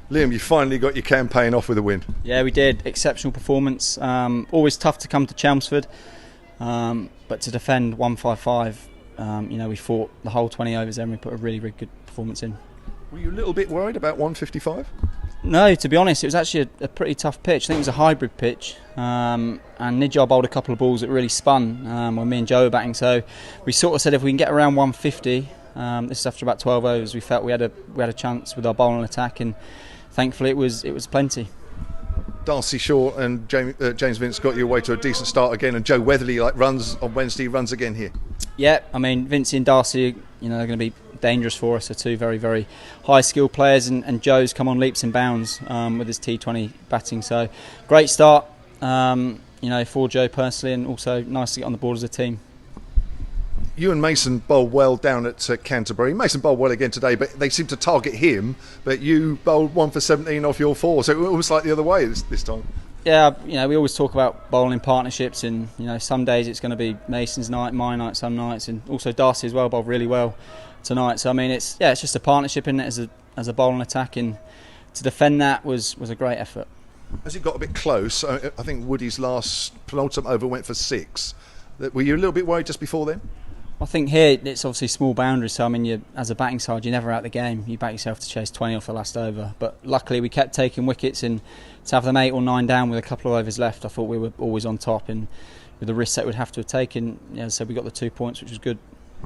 Liam, you finally got your campaign off with a win. Yeah, we did. Exceptional performance. Always tough to come to Chelmsford, but to defend 155, we fought the whole 20 overs there and we put a really, really good performance in. Were you a little bit worried about 155? No, to be honest, it was actually a pretty tough pitch. I think it was a hybrid pitch, and Nidjar bowled a couple of balls that really spun when me and Joe were batting. So we sort of said if we can get around 150, this is after about 12 overs, we felt we had a chance with our bowling attack, and thankfully it was plenty. Darcy Shaw and James Vince got you away to a decent start again, and Joe Weatherly runs on Wednesday, runs again here. Yeah, I mean Vince and Darcy, they're going to be dangerous for us. They're two very, very high skilled players, and Joe's come on leaps and bounds with his T20 batting. So great start, for Joe personally, and also nice to get on the board as a team. You and Mason bowled well down at Canterbury. Mason bowled well again today, but they seem to target him. But you bowled 1 for 17 off your 4, so it was almost like the other way this time. Yeah, we always talk about bowling partnerships, and some days it's going to be Mason's night, my night, some nights, and also Darcy as well bowled really well tonight. So I mean, it's just a partnership in it as a bowling attack, and to defend that was a great effort. As it got a bit close, I think Woody's last penultimate over went for 6. Were you a little bit worried just before then? I think here it's obviously small boundaries, so I mean, as a batting side, you're never out of the game. You back yourself to chase 20 off the last over. But luckily, we kept taking wickets, and to have them 8 or 9 down with a couple of overs left, I thought we were always on top. And with the risk that we'd have to have taken, so we got the 2 points, which was good.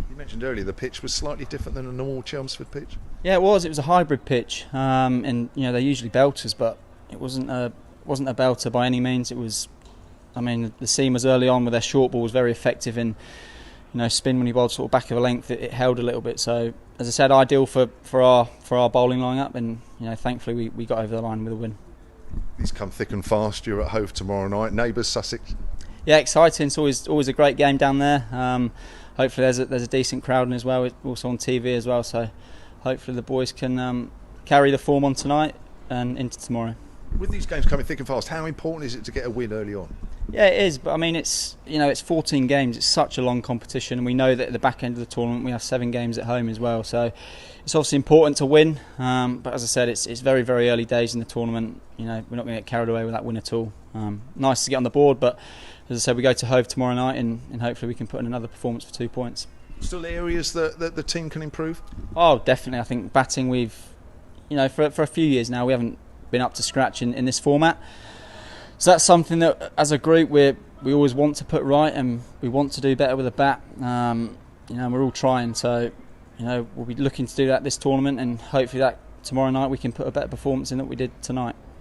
You mentioned earlier the pitch was slightly different than a normal Chelmsford pitch. Yeah, it was. It was a hybrid pitch, and they're usually belters, but it wasn't a belter by any means. It was, I mean, the seamers early on with their short ball was very effective in. Spin when he bowled sort of back of a length, it held a little bit. So, as I said, ideal for our bowling line-up, and thankfully we got over the line with a win. These come thick and fast. You're at Hove tomorrow night. Neighbours, Sussex. Yeah, exciting. It's always a great game down there. Hopefully there's a decent crowd in as well. It's also on TV as well. So hopefully the boys can carry the form on tonight and into tomorrow. With these games coming thick and fast, how important is it to get a win early on? Yeah, it is, but I mean it's 14 games. It's such a long competition, and we know that at the back end of the tournament we have 7 games at home as well. So it's obviously important to win, but as I said, it's very, very early days in the tournament. We're not going to get carried away with that win at all. Nice to get on the board, but as I said, we go to Hove tomorrow night, and hopefully we can put in another performance for 2 points. Still areas that the team can improve? Oh, definitely. I think batting, we've for a few years now we haven't been up to scratch in this format. So that's something that, as a group, we always want to put right, and we want to do better with a bat. We're all trying. So, we'll be looking to do that this tournament, and hopefully that tomorrow night we can put a better performance in than we did tonight.